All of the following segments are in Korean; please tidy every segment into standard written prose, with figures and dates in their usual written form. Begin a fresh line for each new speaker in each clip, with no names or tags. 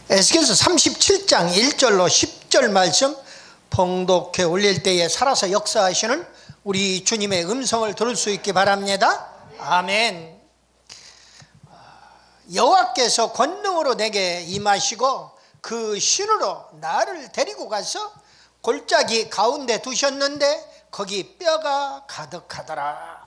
에스겔서 37장 1절로 10절 말씀 봉독해 올릴 때에 살아서 역사하시는 우리 주님의 음성을 들을 수 있기 바랍니다. 아멘. 여호와께서 권능으로 내게 임하시고 그 신으로 나를 데리고 가서 골짜기 가운데 두셨는데 거기 뼈가 가득하더라.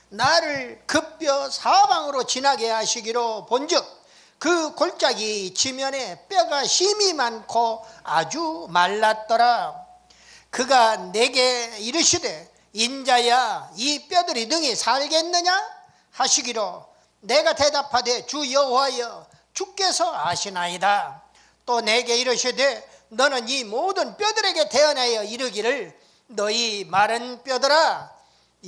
나를 그 뼈 사방으로 지나게 하시기로 본즉 그 골짜기 지면에 뼈가 심이 많고 아주 말랐더라. 그가 내게 이르시되 인자야 이 뼈들이 능히 살겠느냐 하시기로 내가 대답하되 주 여호와여 주께서 아시나이다. 또 내게 이르시되 너는 이 모든 뼈들에게 대언하여 이르기를 너희 마른 뼈들아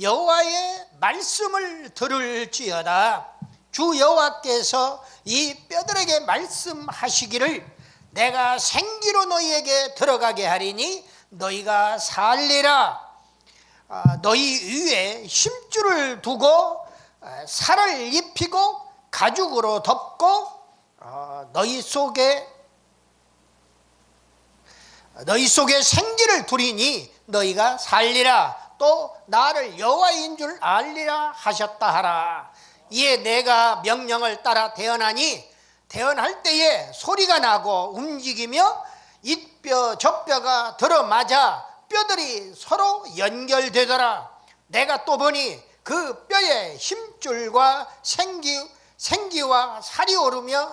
여호와의 말씀을 들을지어다. 주 여호와께서 이 뼈들에게 말씀하시기를 내가 생기로 너희에게 들어가게 하리니 너희가 살리라. 너희 위에 힘줄을 두고 살을 입히고 가죽으로 덮고 너희 속에 생기를 두리니 너희가 살리라. 또 나를 여호와인 줄 알리라 하셨다 하라. 이에 내가 명령을 따라 대언하니 대언할 때에 소리가 나고 움직이며 이 뼈 저 뼈가 들어맞아 뼈들이 서로 연결되더라. 내가 또 보니 그 뼈에 힘줄과 생기와 살이 오르며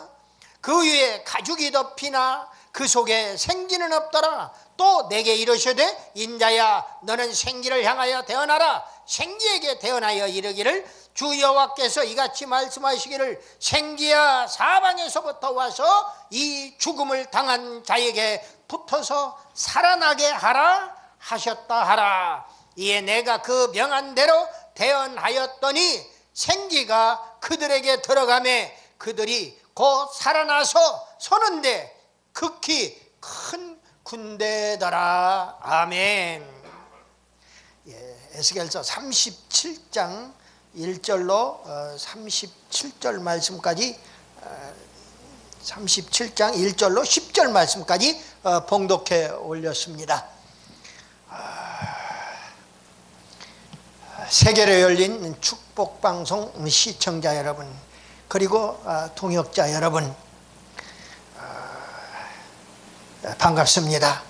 그 위에 가죽이 덮이나 그 속에 생기는 없더라. 또 내게 이르시되 인자야 너는 생기를 향하여 대언하라. 생기에게 대언하여 이르기를 주 여호와께서 이같이 말씀하시기를 생기야 사방에서부터 와서 이 죽음을 당한 자에게 붙어서 살아나게 하라 하셨다 하라. 이에 내가 그 명한 대로 대언하였더니 생기가 그들에게 들어가매 그들이 곧 살아나서 서는데 극히 큰 군대더라. 아멘. 에스겔서 37장 1절로 37절 말씀까지 37장 1절로 10절 말씀까지 봉독해 올렸습니다. 세계로 열린 축복방송 시청자 여러분 그리고 동역자 여러분 반갑습니다.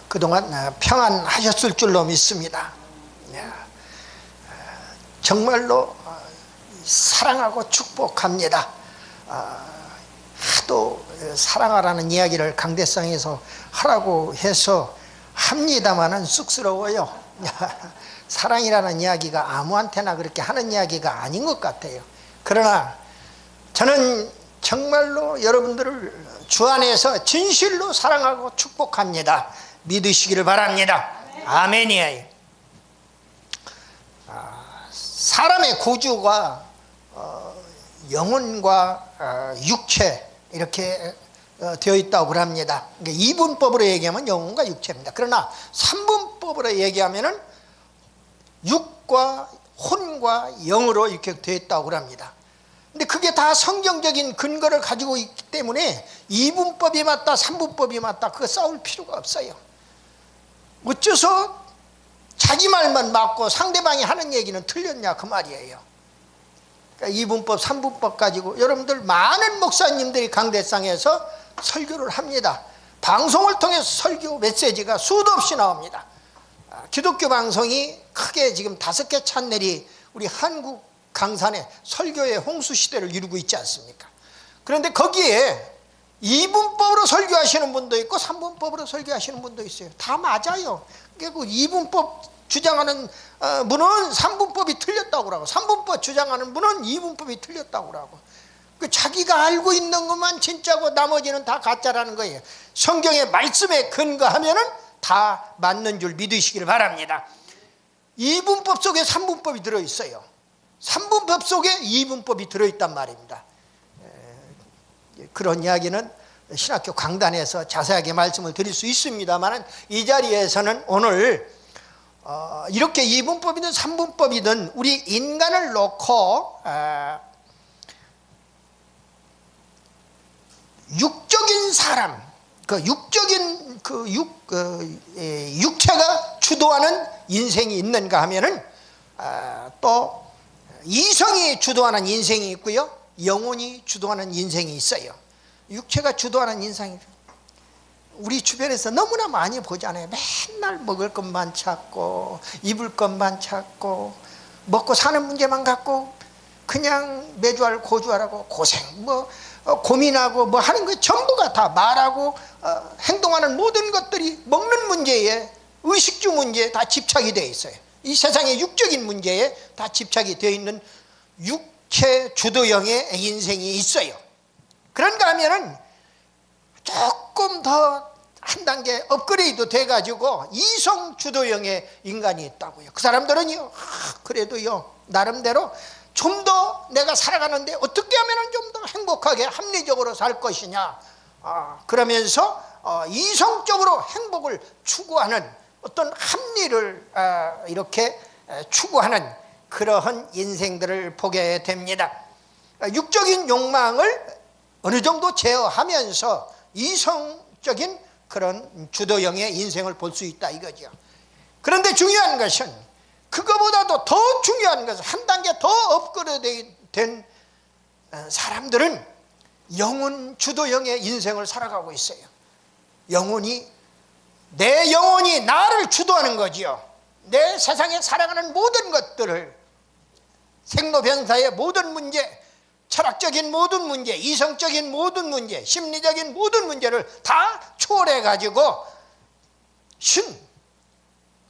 그동안 평안하셨을 줄로 믿습니다. 정말로 사랑하고 축복합니다. 하도 사랑하라는 이야기를 강대상에서 하라고 해서 합니다마는 쑥스러워요. 사랑이라는 이야기가 아무한테나 그렇게 하는 이야기가 아닌 것 같아요. 그러나 저는 정말로 여러분들을 주 안에서 진실로 사랑하고 축복합니다. 믿으시기를 바랍니다. 아멘이에요. 사람의 구주가 영혼과 육체 이렇게 되어 있다고 합니다. 이분법으로 얘기하면 영혼과 육체입니다. 그러나 삼분법으로 얘기하면 육과 혼과 영으로 이렇게 되어 있다고 합니다. 근데 그게 다 성경적인 근거를 가지고 있기 때문에 이분법이 맞다 삼분법이 맞다 그거 싸울 필요가 없어요. 어째서 자기 말만 맞고 상대방이 하는 얘기는 틀렸냐 그 말이에요. 그러니까 이분법 삼분법 가지고 여러분들 많은 목사님들이 강대상에서 설교를 합니다. 방송을 통해서 설교 메시지가 수도 없이 나옵니다. 기독교 방송이 크게 지금 5개 채널이 우리 한국 강산에 설교의 홍수 시대를 이루고 있지 않습니까? 그런데 거기에 이분법으로 설교하시는 분도 있고 삼분법으로 설교하시는 분도 있어요. 다 맞아요. 그리고 이분법 주장하는 분은 삼분법이 틀렸다고 하고 삼분법 주장하는 분은 이분법이 틀렸다고 하고 자기가 알고 있는 것만 진짜고 나머지는 다 가짜라는 거예요. 성경의 말씀에 근거하면은 다 맞는 줄 믿으시길 바랍니다. 이분법 속에 삼분법이 들어있어요. 삼분법 속에 이분법이 들어있단 말입니다. 그런 이야기는 신학교 강단에서 자세하게 말씀을 드릴 수 있습니다만 이 자리에서는 오늘 이렇게 이분법이든 삼분법이든 우리 인간을 놓고 육적인 사람, 육체가 주도하는 인생이 있는가 하면은 또 이성이 주도하는 인생이 있고요, 영혼이 주도하는 인생이 있어요. 육체가 주도하는 인생이 우리 주변에서 너무나 많이 보잖아요. 맨날 먹을 것만 찾고 입을 것만 찾고 먹고 사는 문제만 갖고 그냥 매주할 고주하라고 고생 고민하고 하는 거 전부가 다 말하고 행동하는 모든 것들이 먹는 문제에, 의식주 문제에 다 집착이 되어 있어요. 이 세상의 육적인 문제에 다 집착이 되어 있는 육체 주도형의 인생이 있어요. 그런가 하면은 조금 더 한 단계 업그레이드 돼가지고 이성 주도형의 인간이 있다고요. 그 사람들은요, 그래도요, 나름대로 좀 더 내가 살아가는데 어떻게 하면 좀 더 행복하게 합리적으로 살 것이냐, 그러면서 이성적으로 행복을 추구하는 어떤 합리를 이렇게 추구하는 그러한 인생들을 보게 됩니다. 육적인 욕망을 어느 정도 제어하면서 이성적인 그런 주도형의 인생을 볼 수 있다 이거죠. 그런데 중요한 것은, 그거보다도 더 중요한 것은, 한 단계 더 업그레이드 된 사람들은 영혼 주도형의 인생을 살아가고 있어요. 내 영혼이 나를 주도하는 거지요. 내 세상에 살아가는 모든 것들을, 생로병사의 모든 문제, 철학적인 모든 문제, 이성적인 모든 문제, 심리적인 모든 문제를 다 초월해 가지고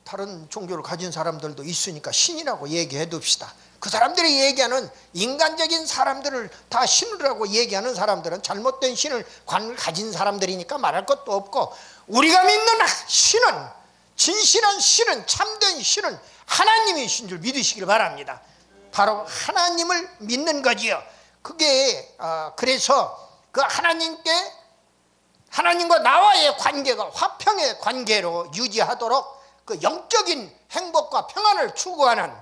다른 종교를 가진 사람들도 있으니까 신이라고 얘기해 둡시다. 그 사람들이 얘기하는 인간적인 사람들을 다 신이라고 얘기하는 사람들은 잘못된 신을 가진 사람들이니까 말할 것도 없고, 우리가 믿는 신은, 진실한 신은, 참된 신은 하나님이신 줄 믿으시길 바랍니다. 바로 하나님을 믿는 거지요. 그게 그래서 그 하나님과 나와의 관계가 화평의 관계로 유지하도록 그 영적인 행복과 평안을 추구하는,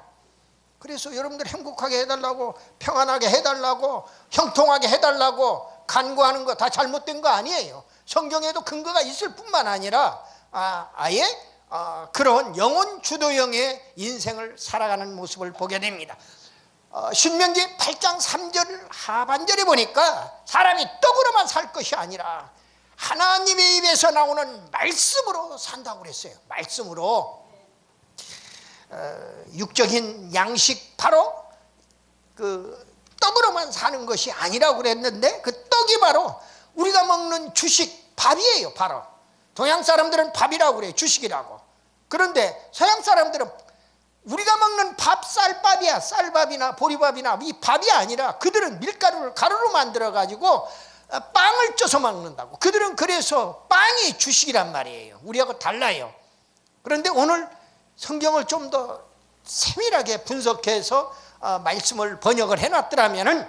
그래서 여러분들 행복하게 해달라고, 평안하게 해달라고, 형통하게 해달라고 간구하는 거 다 잘못된 거 아니에요. 성경에도 근거가 있을 뿐만 아니라 아예 그런 영혼 주도형의 인생을 살아가는 모습을 보게 됩니다. 신명기 8장 3절 하반절에 보니까 사람이 떡으로만 살 것이 아니라 하나님의 입에서 나오는 말씀으로 산다고 그랬어요. 말씀으로. 육적인 양식, 바로 그 떡으로만 사는 것이 아니라고 그랬는데, 그 떡이 바로 우리가 먹는 주식, 밥이에요. 바로 동양 사람들은 밥이라고 그래요, 주식이라고. 그런데 서양 사람들은 우리가 먹는 밥, 쌀밥이야. 쌀밥이나 보리밥이나 이 밥이 아니라 그들은 밀가루를 가루로 만들어 가지고 빵을 쪄서 먹는다고. 그들은 그래서 빵이 주식이란 말이에요. 우리하고 달라요. 그런데 오늘 성경을 좀 더 세밀하게 분석해서 말씀을 번역을 해놨더라면은,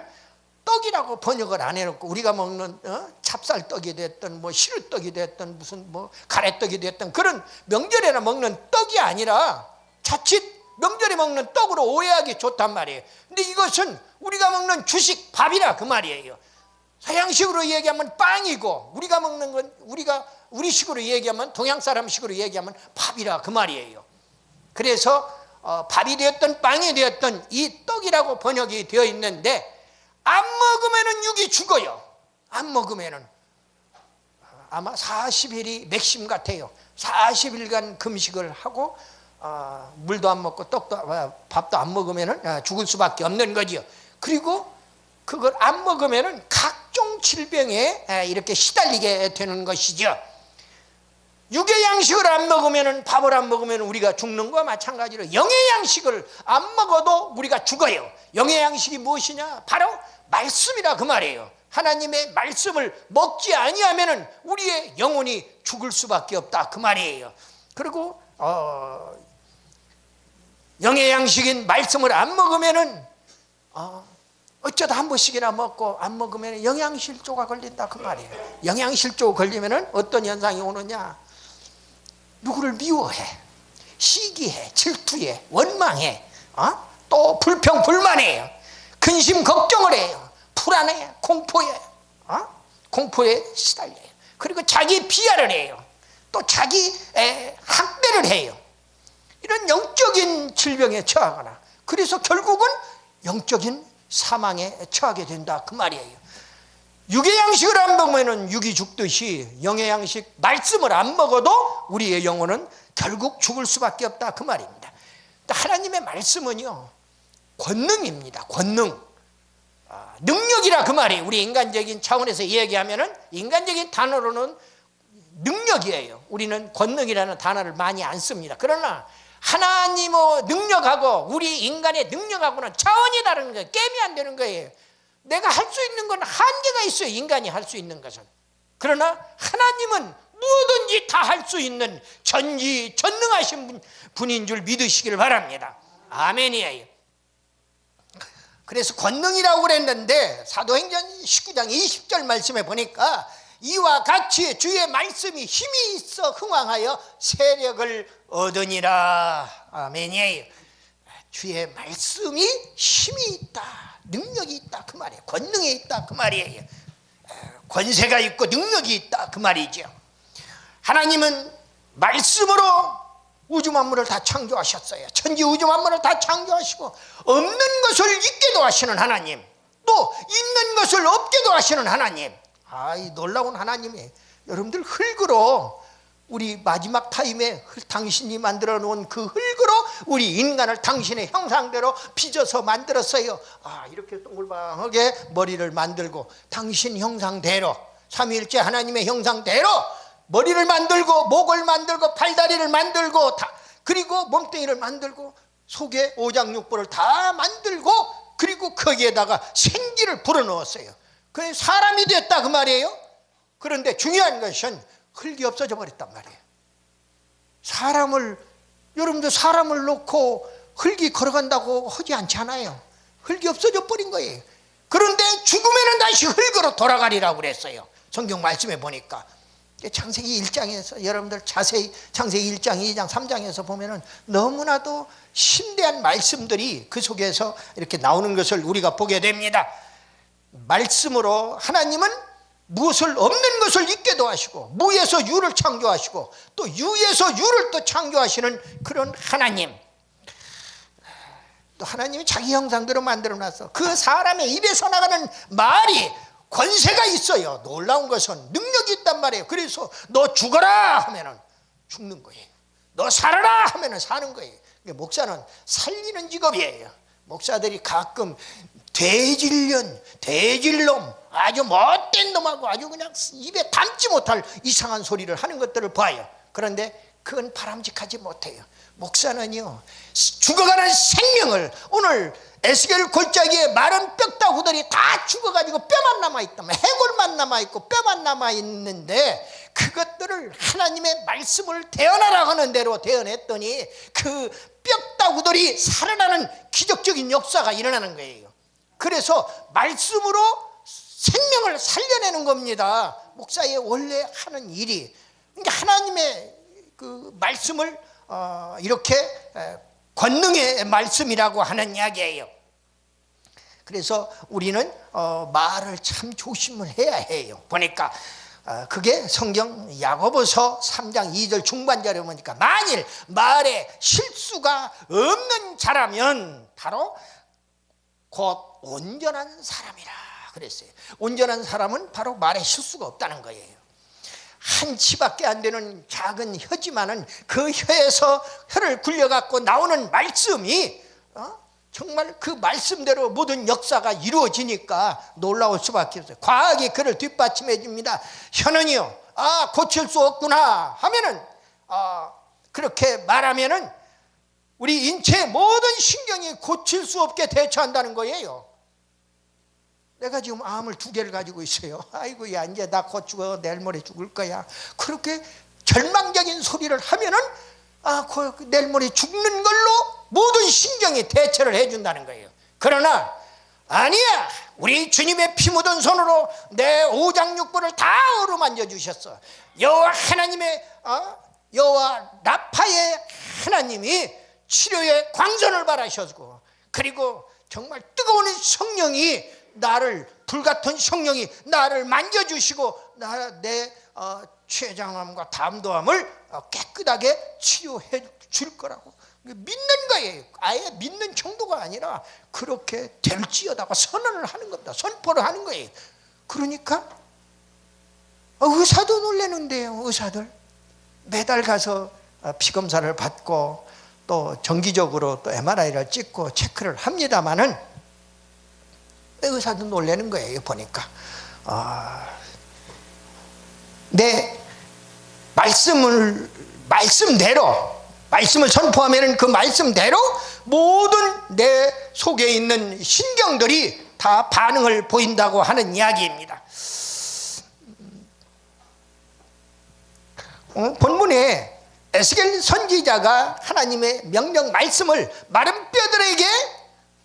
떡이라고 번역을 안 해놓고 우리가 먹는 찹쌀떡이 됐든 시루떡이 됐든 무슨 가래떡이 됐든 그런 명절에나 먹는 떡이 아니라 자칫 명절에 먹는 떡으로 오해하기 좋단 말이에요. 근데 이것은 우리가 먹는 주식, 밥이라 그 말이에요. 서양식으로 얘기하면 빵이고, 우리가 먹는 건 우리식으로 얘기하면, 동양 사람식으로 얘기하면 밥이라 그 말이에요. 그래서 밥이 되었든 빵이 되었든 이 떡이라고 번역이 되어 있는데, 안 먹으면은 육이 죽어요. 안 먹으면은 아마 40일이 맥심 같아요. 40일간 금식을 하고 물도 안 먹고 밥도 안 먹으면은 죽을 수밖에 없는 거지요. 그리고 그걸 안 먹으면은 각종 질병에 이렇게 시달리게 되는 것이죠. 육의 양식을 안 먹으면은, 밥을 안 먹으면 우리가 죽는 거와 마찬가지로 영의 양식을 안 먹어도 우리가 죽어요. 영의 양식이 무엇이냐? 바로 말씀이라 그 말이에요. 하나님의 말씀을 먹지 아니하면은 우리의 영혼이 죽을 수밖에 없다 그 말이에요. 그리고 영의 양식인 말씀을 안 먹으면은 어쩌다 한 번씩이나 먹고, 안 먹으면 영양실조가 걸린다 그 말이에요. 영양실조 걸리면은 어떤 현상이 오느냐? 누구를 미워해, 시기해, 질투해, 원망해, 또 불평 불만해요. 근심 걱정을 해요. 불안해, 공포해, 공포에 시달려요. 그리고 자기 비하를 해요. 또 자기 학대를 해요. 이런 영적인 질병에 처하거나, 그래서 결국은 영적인 사망에 처하게 된다 그 말이에요. 육의 양식을 안 먹으면 육이 죽듯이 영의 양식 말씀을 안 먹어도 우리의 영혼은 결국 죽을 수밖에 없다 그 말입니다. 하나님의 말씀은요, 권능입니다. 권능, 능력이라 그 말이에요. 우리 인간적인 차원에서 얘기하면은, 인간적인 단어로는 능력이에요. 우리는 권능이라는 단어를 많이 안 씁니다. 그러나 하나님의 능력하고 우리 인간의 능력하고는 차원이 다른 거예요. 게임이 안 되는 거예요. 내가 할 수 있는 건 한계가 있어요. 인간이 할 수 있는 것은. 그러나 하나님은 뭐든지 다 할 수 있는 전지전능하신 분인 줄 믿으시기를 바랍니다. 아멘이에요. 그래서 권능이라고 그랬는데 사도행전 19장 20절 말씀에 보니까 이와 같이 주의 말씀이 힘이 있어 흥왕하여 세력을 얻으니라. 아멘이에요. 주의 말씀이 힘이 있다, 능력이 있다 그 말이에요. 권능이 있다 그 말이에요. 권세가 있고 능력이 있다 그 말이죠. 하나님은 말씀으로 우주 만물을 다 창조하셨어요. 천지 우주 만물을 다 창조하시고, 없는 것을 있게도 하시는 하나님, 또 있는 것을 없게도 하시는 하나님. 이 놀라운 하나님이 여러분들 흙으로, 우리 마지막 타임에 당신이 만들어 놓은 그 흙으로 우리 인간을 당신의 형상대로 빚어서 만들었어요. 이렇게 동글방하게 머리를 만들고, 당신 형상대로, 삼위일체 하나님의 형상대로 머리를 만들고, 목을 만들고, 팔다리를 만들고, 그리고 몸뚱이를 만들고, 속에 오장육부를 다 만들고, 그리고 거기에다가 생기를 불어넣었어요. 그게 사람이 됐다 그 말이에요. 그런데 중요한 것은 흙이 없어져 버렸단 말이에요. 여러분들 사람을 놓고 흙이 걸어간다고 하지 않잖아요. 흙이 없어져 버린 거예요. 그런데 죽으면 다시 흙으로 돌아가리라고 그랬어요. 성경 말씀에 보니까. 창세기 1장에서 여러분들 자세히 창세기 1장, 2장, 3장에서 보면은 너무나도 심대한 말씀들이 그 속에서 이렇게 나오는 것을 우리가 보게 됩니다. 말씀으로 하나님은 무엇을 없는 것을 있게도 하시고, 무에서 유를 창조하시고, 또 유에서 유를 또 창조하시는 그런 하나님. 또 하나님이 자기 형상대로 만들어놨어. 그 사람의 입에서 나가는 말이 권세가 있어요. 놀라운 것은 능력이 있단 말이에요. 그래서 너 죽어라 하면은 죽는 거예요. 너 살아라 하면은 사는 거예요. 목사는 살리는 직업이에요. 목사들이 가끔 돼질놈, 아주 못된 놈하고 아주 그냥 입에 담지 못할 이상한 소리를 하는 것들을 봐요. 그런데 그건 바람직하지 못해요. 목사는요, 죽어가는 생명을, 오늘 에스겔 골짜기에 마른 뼈다구들이 다 죽어가지고 뼈만 남아있다, 해골만 남아있고 뼈만 남아있는데, 그것들을 하나님의 말씀을 대언하라 하는 대로 대언했더니 그 뼈다구들이 살아나는 기적적인 역사가 일어나는 거예요. 그래서 말씀으로 생명을 살려내는 겁니다. 목사의 원래 하는 일이. 그러니까 하나님의 그 말씀을 이렇게 권능의 말씀이라고 하는 이야기예요. 그래서 우리는 말을 참 조심을 해야 해요. 보니까 그게 성경 야고보서 3장 2절 중반절에 보니까, 만일 말에 실수가 없는 자라면 바로 곧 온전한 사람이라 그랬어요. 온전한 사람은 바로 말에 실수가 없다는 거예요. 한 치밖에 안 되는 작은 혀지만은 그 혀에서 혀를 굴려갖고 나오는 말씀이 정말 그 말씀대로 모든 역사가 이루어지니까 놀라울 수밖에 없어요. 과학이 그를 뒷받침해 줍니다. 혀는요, 고칠 수 없구나 하면은, 그렇게 말하면은 우리 인체의 모든 신경이 고칠 수 없게 대처한다는 거예요. 내가 지금 암을 2개를 가지고 있어요. 아이고, 야, 이제 나 곧 죽어, 내일 모레 죽을 거야. 그렇게 절망적인 소리를 하면은 내일 모레 죽는 걸로 모든 신경이 대처를 해준다는 거예요. 그러나 아니야, 우리 주님의 피 묻은 손으로 내 오장육부를 다 어루만져 주셨어. 여호와 하나님의 여호와 라파의 하나님이 치료의 광선을 발하셨고, 그리고 정말 뜨거운 성령이 나를 불같은 성령이 나를 만져주시고 내 췌장암과 담도암을 깨끗하게 치유해 줄 거라고 믿는 거예요. 아예 믿는 정도가 아니라 그렇게 될지어다가 선언을 하는 겁니다. 선포를 하는 거예요. 그러니까 의사도 놀라는데요. 의사들 매달 가서 피검사를 받고 또 정기적으로 또 MRI를 찍고 체크를 합니다마는 의사도 놀라는 거예요. 보니까 내 말씀을 선포하면 그 말씀대로 모든 내 속에 있는 신경들이 다 반응을 보인다고 하는 이야기입니다. 본문에 에스겔 선지자가 하나님의 명령 말씀을 마른 뼈들에게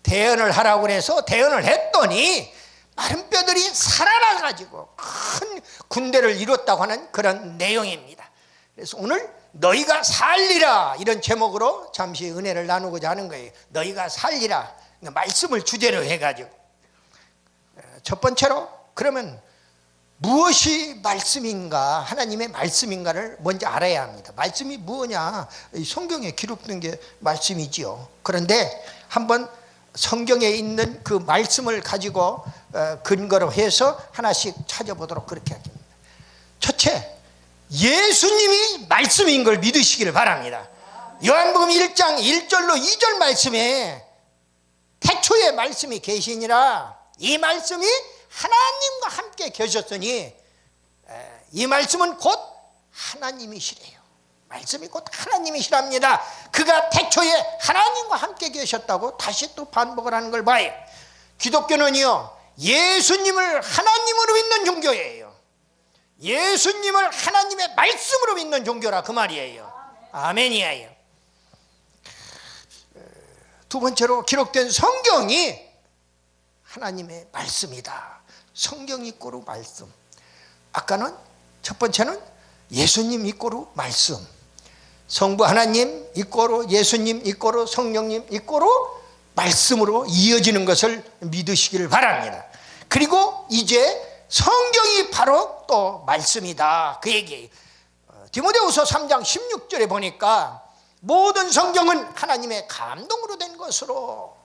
대언을 하라고 해서 대언을 했더니 마른 뼈들이 살아나가지고 큰 군대를 이뤘다고 하는 그런 내용입니다. 그래서 오늘 너희가 살리라 이런 제목으로 잠시 은혜를 나누고자 하는 거예요. 너희가 살리라, 말씀을 주제로 해가지고. 첫 번째로 그러면 무엇이 말씀인가, 하나님의 말씀인가를 먼저 알아야 합니다. 말씀이 뭐냐, 성경에 기록된 게 말씀이지요. 그런데 한번 성경에 있는 그 말씀을 가지고 근거로 해서 하나씩 찾아보도록 그렇게 하겠습니다. 첫째, 예수님이 말씀인 걸 믿으시기를 바랍니다. 요한복음 1장 1절로 2절 말씀에 태초에 말씀이 계시니라, 이 말씀이 하나님과 함께 계셨으니 이 말씀은 곧 하나님이시래요. 말씀이 곧 하나님이시랍니다. 그가 태초에 하나님과 함께 계셨다고 다시 또 반복을 하는 걸 봐요. 기독교는요, 예수님을 하나님으로 믿는 종교예요. 예수님을 하나님의 말씀으로 믿는 종교라 그 말이에요. 아멘이에요. 두 번째로 기록된 성경이 하나님의 말씀이다. 성경 이꼬르 말씀. 아까는 첫 번째는 예수님 이꼬르 말씀, 성부 하나님 이꼬르 예수님 이꼬르 성령님 이꼬르 말씀으로 이어지는 것을 믿으시기를 바랍니다. 그리고 이제 성경이 바로 또 말씀이다 그 얘기예요. 디모데후서 3장 16절에 보니까 모든 성경은 하나님의 감동으로 된 것으로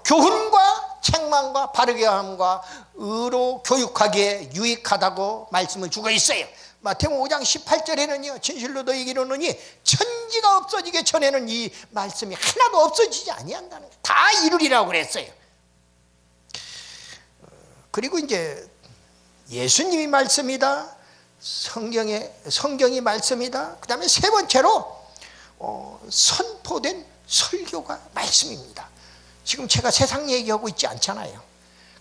교훈과 책망과 바르게 함과 의로 교육하기에 유익하다고 말씀을 주고 있어요. 마태복음 5장 18절에는요, 진실로 너희에게 이르노니 천지가 없어지기 전에는 이 말씀이 하나도 없어지지 아니한다는 거예요. 다 이루리라고 그랬어요. 그리고 이제 예수님이 말씀이다, 성경이 말씀이다. 그 다음에 세 번째로 선포된 설교가 말씀입니다. 지금 제가 세상 얘기하고 있지 않잖아요.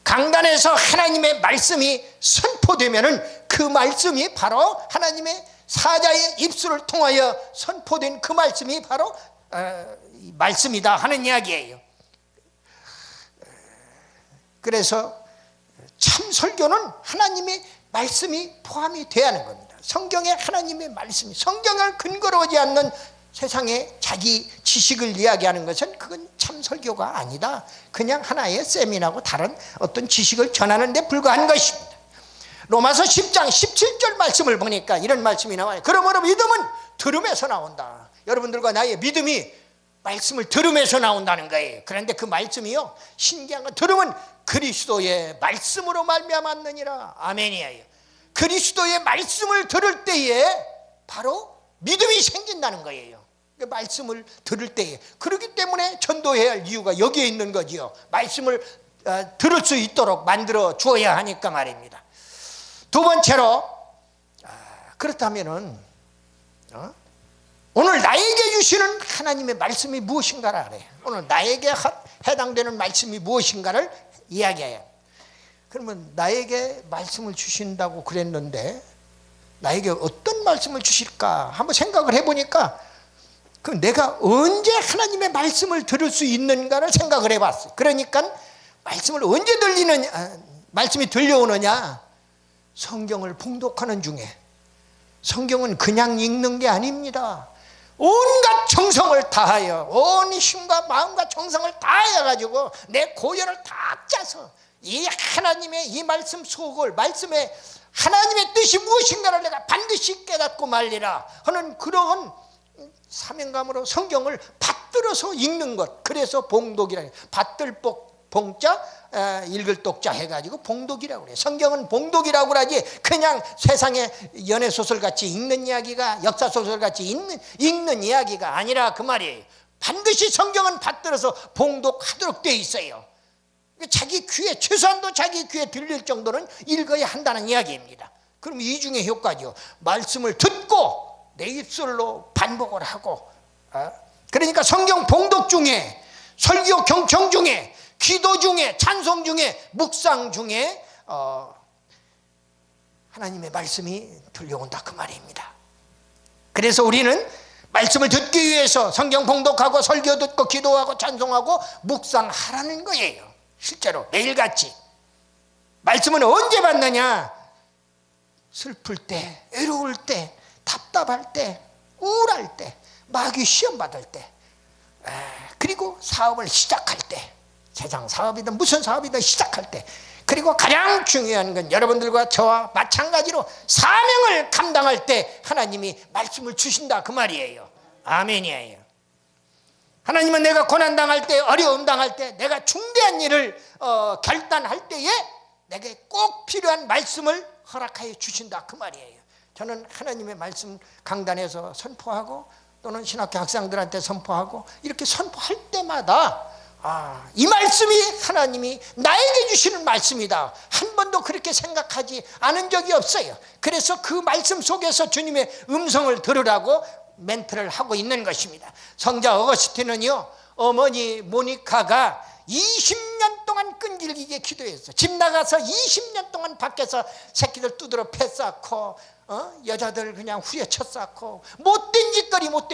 강단에서 하나님의 말씀이 선포되면은 그 말씀이 바로 하나님의 사자의 입술을 통하여 선포된 그 말씀이 바로 말씀이다 하는 이야기예요. 그래서 참 설교는 하나님의 말씀이 포함이 돼야 하는 겁니다. 성경에 하나님의 말씀이, 성경을 근거로 하지 않는 세상에 자기 지식을 이야기하는 것은 그건 참 설교가 아니다. 그냥 하나의 세미나고 다른 어떤 지식을 전하는 데 불과한 것입니다. 로마서 10장 17절 말씀을 보니까 이런 말씀이 나와요. 그러므로 믿음은 들음에서 나온다. 여러분들과 나의 믿음이 말씀을 들음에서 나온다는 거예요. 그런데 그 말씀이요, 신기한 건 들음은 그리스도의 말씀으로 말미암았느니라. 아멘이에요. 그리스도의 말씀을 들을 때에 바로 믿음이 생긴다는 거예요. 말씀을 들을 때에. 그렇기 때문에 전도해야 할 이유가 여기에 있는 거지요. 말씀을 들을 수 있도록 만들어 주어야 하니까 말입니다. 두 번째로, 그렇다면은 오늘 나에게 주시는 하나님의 말씀이 무엇인가를 알아요. 오늘 나에게 해당되는 말씀이 무엇인가를 이야기해요. 그러면 나에게 말씀을 주신다고 그랬는데 나에게 어떤 말씀을 주실까 한번 생각을 해보니까 그 내가 언제 하나님의 말씀을 들을 수 있는가를 생각을 해봤어요. 그러니까 말씀을 언제 말씀이 들려오느냐, 성경을 봉독하는 중에. 성경은 그냥 읽는 게 아닙니다. 온갖 정성을 다하여, 온 힘과 마음과 정성을 다하여 가지고 내 고열을 다 짜서 이 하나님의 이 말씀 속을, 말씀에 하나님의 뜻이 무엇인가를 내가 반드시 깨닫고 말리라 하는 그러한 사명감으로 성경을 받들어서 읽는 것. 그래서 봉독이라 해요. 받들 봉자 읽을 독자 해가지고 봉독이라고 그래요. 성경은 봉독이라고 그러지 그냥 세상에 연애소설같이 읽는 이야기가, 역사소설같이 읽는 이야기가 아니라 그 말이에요. 반드시 성경은 받들어서 봉독하도록 되어 있어요. 자기 귀에, 최소한도 자기 귀에 들릴 정도는 읽어야 한다는 이야기입니다. 그럼 이 중에 효과죠. 말씀을 듣고 내 입술로 반복을 하고, 그러니까 성경 봉독 중에, 설교 경청 중에, 기도 중에, 찬송 중에, 묵상 중에 하나님의 말씀이 들려온다 그 말입니다. 그래서 우리는 말씀을 듣기 위해서 성경 봉독하고 설교 듣고 기도하고 찬송하고 묵상하라는 거예요. 실제로 매일같이. 말씀은 언제 받느냐? 슬플 때, 외로울 때, 답답할 때, 우울할 때, 마귀 시험 받을 때, 그리고 사업을 시작할 때, 세상 사업이든 무슨 사업이든 시작할 때, 그리고 가장 중요한 건 여러분들과 저와 마찬가지로 사명을 감당할 때 하나님이 말씀을 주신다 그 말이에요. 아멘이에요. 하나님은 내가 고난당할 때, 어려움 당할 때, 내가 중대한 일을 결단할 때에 내게 꼭 필요한 말씀을 허락하여 주신다 그 말이에요. 저는 하나님의 말씀 강단에서 선포하고 또는 신학교 학생들한테 선포하고 이렇게 선포할 때마다 이 말씀이 하나님이 나에게 주시는 말씀이다. 한 번도 그렇게 생각하지 않은 적이 없어요. 그래서 그 말씀 속에서 주님의 음성을 들으라고 멘트를 하고 있는 것입니다. 성자 어거스틴은요, 어머니 모니카가 20년 동안 끈질기게 기도했어. 집 나가서 20년 동안 밖에서 새끼들 두드러 패 쌓고 여자들 그냥 후려쳐 쌓고 못된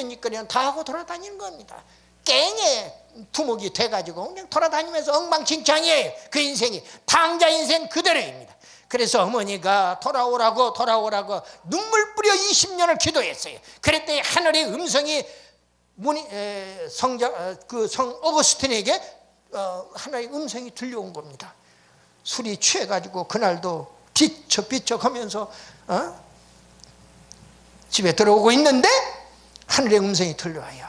짓거리는 다 하고 돌아다니는 겁니다. 깽에 두목이 돼가지고 그냥 돌아다니면서 엉망진창이에요. 그 인생이 탕자 인생 그대로입니다. 그래서 어머니가 돌아오라고 눈물 뿌려 20년을 기도했어요. 그랬더니 하늘의 음성이 성 어거스틴에게 하나의 음성이 들려온 겁니다. 술이 취해가지고 그날도 비척비척 하면서 집에 들어오고 있는데 하늘의 음성이 들려와요.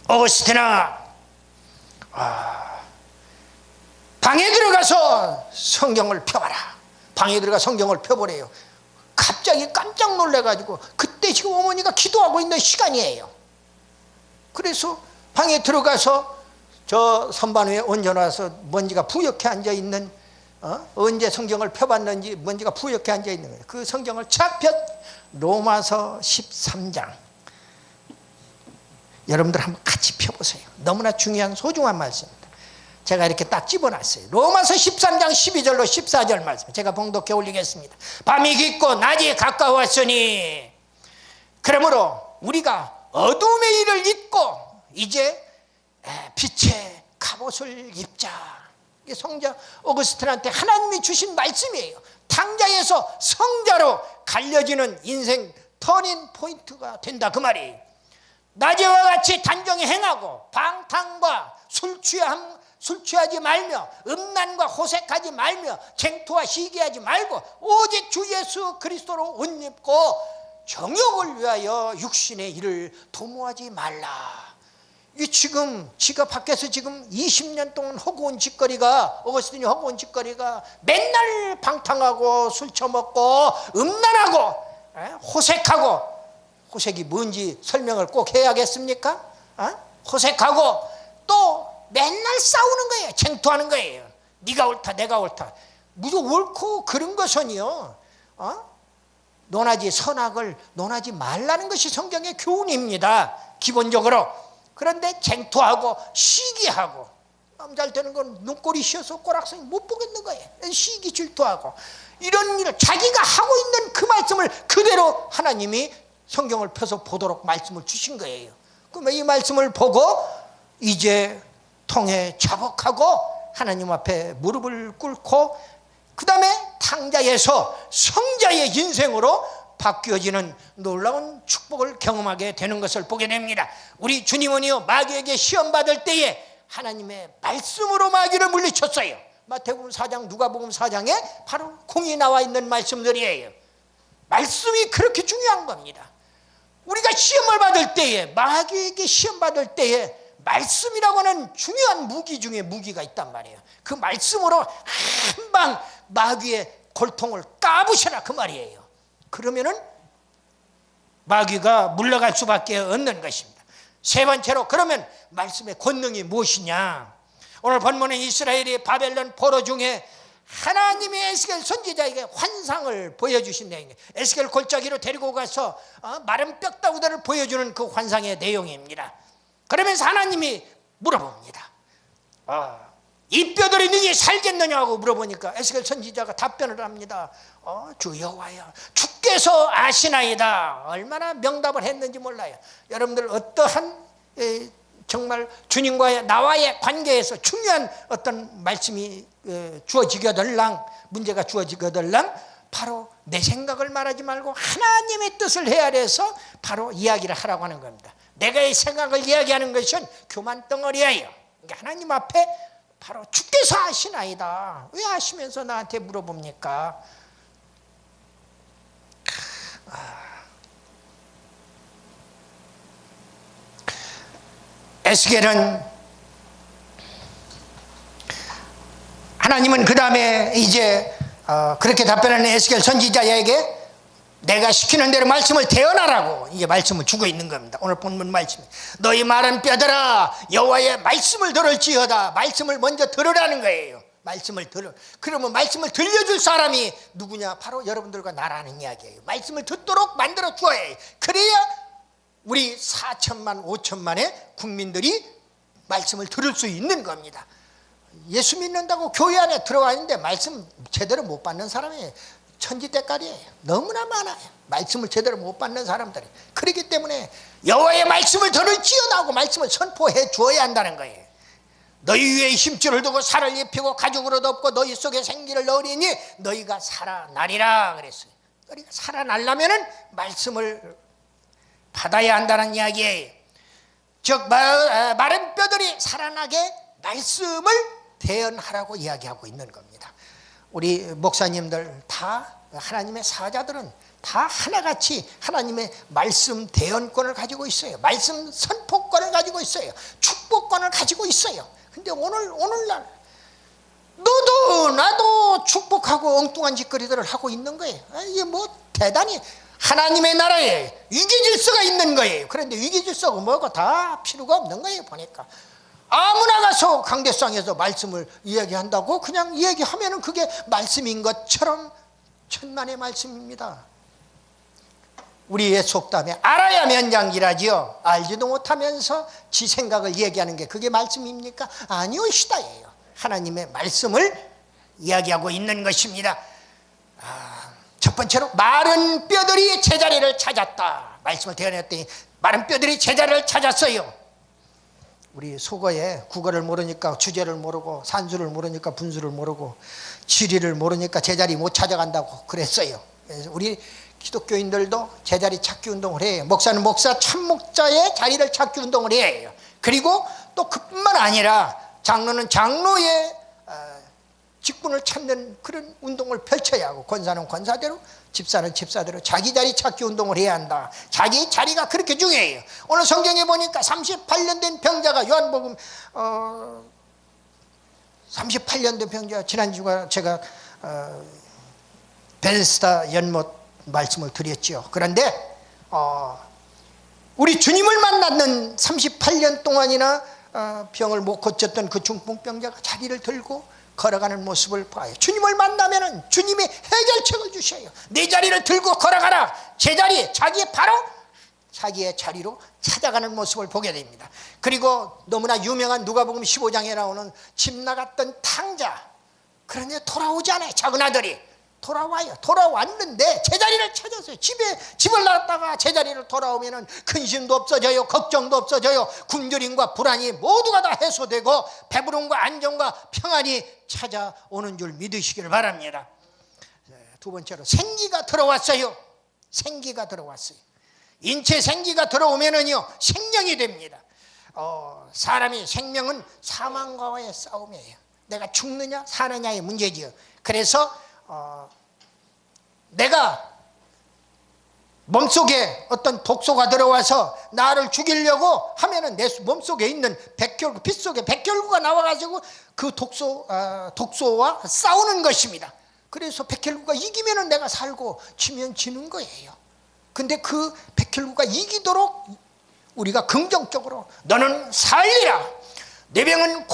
어거스틴아, 방에 들어가서 성경을 펴봐라. 방에 들어가 성경을 펴보래요. 갑자기 깜짝 놀래가지고 그때 지금 어머니가 기도하고 있는 시간이에요. 그래서 방에 들어가서 저 선반 위에 얹어놔서 먼지가 부옇게 앉아있는, 언제 성경을 펴봤는지 먼지가 부옇게 앉아있는 거예요. 그 성경을 착 펴, 로마서 13장. 여러분들 한번 같이 펴보세요. 너무나 중요한 소중한 말씀입니다. 제가 이렇게 딱 집어놨어요. 로마서 13장 12절로 14절 말씀 제가 봉독해 올리겠습니다. 밤이 깊고 낮이 가까웠으니 그러므로 우리가 어둠의 일을 잊고 이제 빛의 갑옷을 입자. 이게 성자 어거스틴한테 하나님이 주신 말씀이에요. 탕자에서 성자로 갈려지는 인생 터닝 포인트가 된다 그 말이에요. 낮에와 같이 단정히 행하고 방탕과 술 취하지 말며 음란과 호색하지 말며 쟁투와 시기하지 말고 오직 주 예수 그리스도로 옷 입고 정욕을 위하여 육신의 일을 도모하지 말라. 이 지금 지가 밖에서 지금 20년 동안 허구한 짓거리가, 어거스틴이 허구한 짓거리가 맨날 방탕하고 술 처먹고 음란하고 호색하고, 호색이 뭔지 설명을 꼭 해야겠습니까? 호색하고 또 맨날 싸우는 거예요. 쟁투하는 거예요. 네가 옳다 내가 옳다. 무조건 옳고 그런 것은요, 논하지 선악을 논하지 말라는 것이 성경의 교훈입니다. 기본적으로. 그런데 쟁투하고 시기하고, 잘 되는 건 눈꼬리 씌어서 꼬락서니 못 보겠는 거예요. 시기 질투하고 이런 일을 자기가 하고 있는 그 말씀을 그대로 하나님이 성경을 펴서 보도록 말씀을 주신 거예요. 그러면 이 말씀을 보고 이제 통해 자복하고 하나님 앞에 무릎을 꿇고 그 다음에 탕자에서 성자의 인생으로 바뀌어지는 놀라운 축복을 경험하게 되는 것을 보게 됩니다. 우리 주님은요, 마귀에게 시험받을 때에 하나님의 말씀으로 마귀를 물리쳤어요. 마태복음 4장, 누가복음 4장에 바로 공이 나와 있는 말씀들이에요. 말씀이 그렇게 중요한 겁니다. 우리가 시험을 받을 때에, 마귀에게 시험 받을 때에 말씀이라고 하는 중요한 무기 중에 무기가 있단 말이에요. 그 말씀으로 한 방 마귀의 골통을 까부셔라 그 말이에요. 그러면은 마귀가 물러갈 수밖에 없는 것입니다. 세 번째로, 그러면 말씀의 권능이 무엇이냐? 오늘 본문은 이스라엘이 바벨론 포로 중에 하나님이 에스겔 선지자에게 환상을 보여주신 내용이에요. 에스겔 골짜기로 데리고 가서 마른 뼈다구들을 보여주는 그 환상의 내용입니다. 그러면서 하나님이 물어봅니다. 이 뼈들이 능히 살겠느냐고 물어보니까 에스겔 선지자가 답변을 합니다. 주 여호와여, 주께서 아시나이다. 얼마나 명답을 했는지 몰라요. 여러분들 어떠한 정말 주님과의 나와의 관계에서 중요한 어떤 말씀이 주어지거들랑, 문제가 주어지거들랑 바로 내 생각을 말하지 말고 하나님의 뜻을 헤아려서 바로 이야기를 하라고 하는 겁니다. 내가 이 생각을 이야기하는 것은 교만 덩어리예요. 그러니까 하나님 앞에 바로 주께서 아시나이다. 왜 아시면서 나한테 물어봅니까? 에스겔은, 하나님은 그 다음에 이제 그렇게 답변하는 에스겔 선지자에게 내가 시키는 대로 말씀을 대언하라고 이게 말씀을 주고 있는 겁니다. 오늘 본문 말씀이 너희 마른 뼈들아 여호와의 말씀을 들을지어다. 말씀을 먼저 들으라는 거예요. 말씀을 들어. 그러면 말씀을 들려줄 사람이 누구냐? 바로 여러분들과 나라는 이야기예요. 말씀을 듣도록 만들어 주어야 해요. 그래야 우리 4천만 5천만의 국민들이 말씀을 들을 수 있는 겁니다. 예수 믿는다고 교회 안에 들어와 있는데 말씀 제대로 못 받는 사람이 천지대깔이에요. 너무나 많아요. 말씀을 제대로 못 받는 사람들이. 그렇기 때문에 여호와의 말씀을 들을지어다 하고 말씀을 선포해 주어야 한다는 거예요. 너희 위에 힘줄을 두고 살을 입히고 가죽으로 덮고 너희 속에 생기를 넣으리니 너희가 살아나리라 그랬어요. 우리가 살아나려면은 말씀을 받아야 한다는 이야기예요. 즉 마른 뼈들이 살아나게 말씀을 대언하라고 이야기하고 있는 겁니다. 우리 목사님들 다, 하나님의 사자들은 다 하나같이 하나님의 말씀 대언권을 가지고 있어요. 말씀 선포권을 가지고 있어요. 축복권을 가지고 있어요. 근데 오늘날 너도 나도 축복하고 엉뚱한 짓거리들을 하고 있는 거예요. 이게 뭐 대단히 하나님의 나라에 위기질서가 있는 거예요. 그런데 위기질서가 뭐고 다 필요가 없는 거예요. 보니까 아무나 가서 강대상에서 말씀을 이야기한다고 그냥 이야기하면 그게 말씀인 것처럼 천만의 말씀입니다. 우리의 속담에 알아야 면장기라지요. 알지도 못하면서 지 생각을 얘기하는 게 그게 말씀입니까? 아니오시다예요. 하나님의 말씀을 이야기하고 있는 것입니다. 첫 번째로 마른 뼈들이 제자리를 찾았다. 말씀을 대언했더니 마른 뼈들이 제자리를 찾았어요. 우리 속어에 국어를 모르니까 주제를 모르고 산수를 모르니까 분수를 모르고 지리를 모르니까 제자리 못 찾아간다고 그랬어요. 그래서 우리 기독교인들도 제자리 찾기 운동을 해요. 목사는 목사, 참목자의 자리를 찾기 운동을 해요. 그리고 또 그뿐만 아니라 장로는 장로의 직분을 찾는 그런 운동을 펼쳐야 하고, 권사는 권사대로, 집사는 집사대로 자기 자리 찾기 운동을 해야 한다. 자기 자리가 그렇게 중요해요. 오늘 성경에 보니까 38년 된 병자가, 요한복음 38년 된 병자, 지난주가 제가 베데스다 연못 말씀을 드렸죠. 그런데 우리 주님을 만났는 38년 동안이나 병을 못 고쳤던 그 중풍병자가 자리를 들고 걸어가는 모습을 봐요. 주님을 만나면은 주님이 해결책을 주셔요. 내 자리를 들고 걸어가라. 제자리, 자기의 자리로 찾아가는 모습을 보게 됩니다. 그리고 너무나 유명한 누가복음 15장에 나오는 집 나갔던 탕자, 그런데 돌아오지 않아요. 작은 아들이 돌아와요. 돌아왔는데 제자리를 찾았어요. 집을 나갔다가 제자리를 돌아오면은 근심도 없어져요. 걱정도 없어져요. 굶주림과 불안이 모두가 다 해소되고 배부름과 안정과 평안이 찾아오는 줄 믿으시기를 바랍니다. 두 번째로 생기가 들어왔어요. 생기가 들어왔어요. 인체 생기가 들어오면은요 생명이 됩니다. 사람의 생명은 사망과의 싸움이에요. 내가 죽느냐 사느냐의 문제지요. 그래서 내가 몸속에 어떤 독소가 들어와서 나를 죽이려고 하면은 내 몸속에 있는 백혈구, 피 속에 백혈구가 나와가지고 그 독소와 싸우는 것입니다. 그래서 백혈구가 이기면은 내가 살고 지면 지는 거예요. 근데 그 백혈구가 이기도록 우리가 긍정적으로 너는 살리라, 내 병은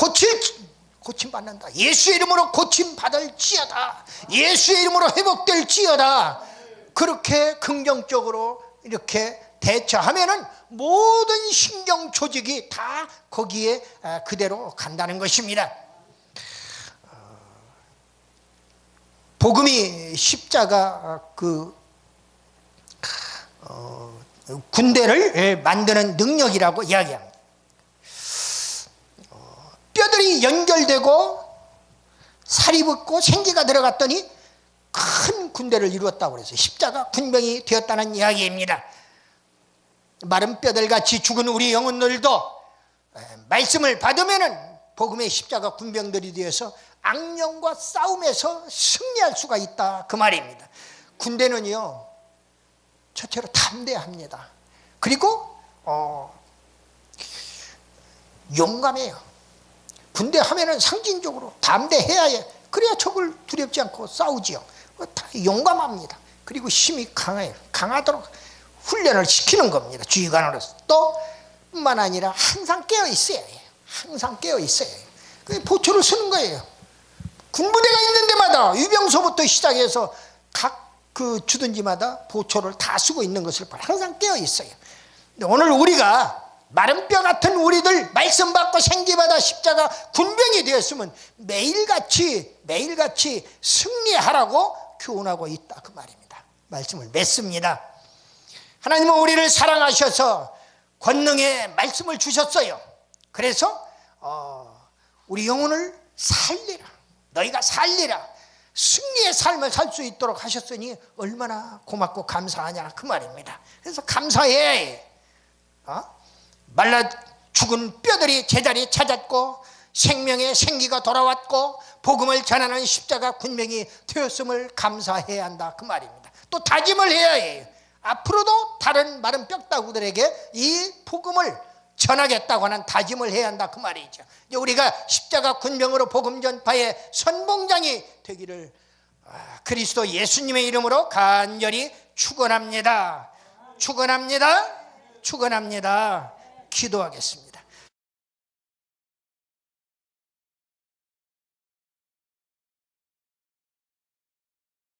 고침받는다, 예수의 이름으로 고침받을지어다, 예수의 이름으로 회복될지어다, 그렇게 긍정적으로 이렇게 대처하면은 모든 신경 조직이 다 거기에 그대로 간다는 것입니다. 복음이 십자가 군대를 만드는 능력이라고 이야기합니다. 뼈들이 연결되고 살이 붙고 생기가 들어갔더니 큰 군대를 이루었다고 그래서 십자가 군병이 되었다는 이야기입니다. 마른 뼈들같이 죽은 우리 영혼들도 말씀을 받으면은 복음의 십자가 군병들이 되어서 악령과 싸움에서 승리할 수가 있다, 그 말입니다. 군대는요 첫째로 담대합니다. 그리고 용감해요. 군대 하면은 상징적으로 담대해야 해. 그래야 적을 두렵지 않고 싸우지요. 다 용감합니다. 그리고 힘이 강해요. 강하도록 훈련을 시키는 겁니다. 주의관으로서. 또 뿐만 아니라 항상 깨어 있어야 해요. 항상 깨어 있어야 해요. 보초를 쓰는 거예요. 군부대가 있는 데마다 유병소부터 시작해서 각 그 주둔지마다 보초를 다 쓰고 있는 것을 봐요. 항상 깨어 있어요. 오늘 우리가 마른 뼈 같은 우리들 말씀 받고 생기받아 십자가 군병이 되었으면 매일같이 승리하라고 교훈하고 있다, 그 말입니다. 말씀을 맺습니다. 하나님은 우리를 사랑하셔서 권능의 말씀을 주셨어요. 그래서 우리 영혼을 살리라, 너희가 살리라, 승리의 삶을 살 수 있도록 하셨으니 얼마나 고맙고 감사하냐, 그 말입니다. 그래서 감사해. 말라 죽은 뼈들이 제자리 찾았고 생명의 생기가 돌아왔고 복음을 전하는 십자가 군병이 되었음을 감사해야 한다, 그 말입니다. 또 다짐을 해야 해요. 앞으로도 다른 마른 뼈다구들에게 이 복음을 전하겠다고 하는 다짐을 해야 한다, 그 말이죠. 우리가 십자가 군병으로 복음 전파의 선봉장이 되기를 그리스도 예수님의 이름으로 간절히 축원합니다. 축원합니다. 축원합니다. 기도하겠습니다.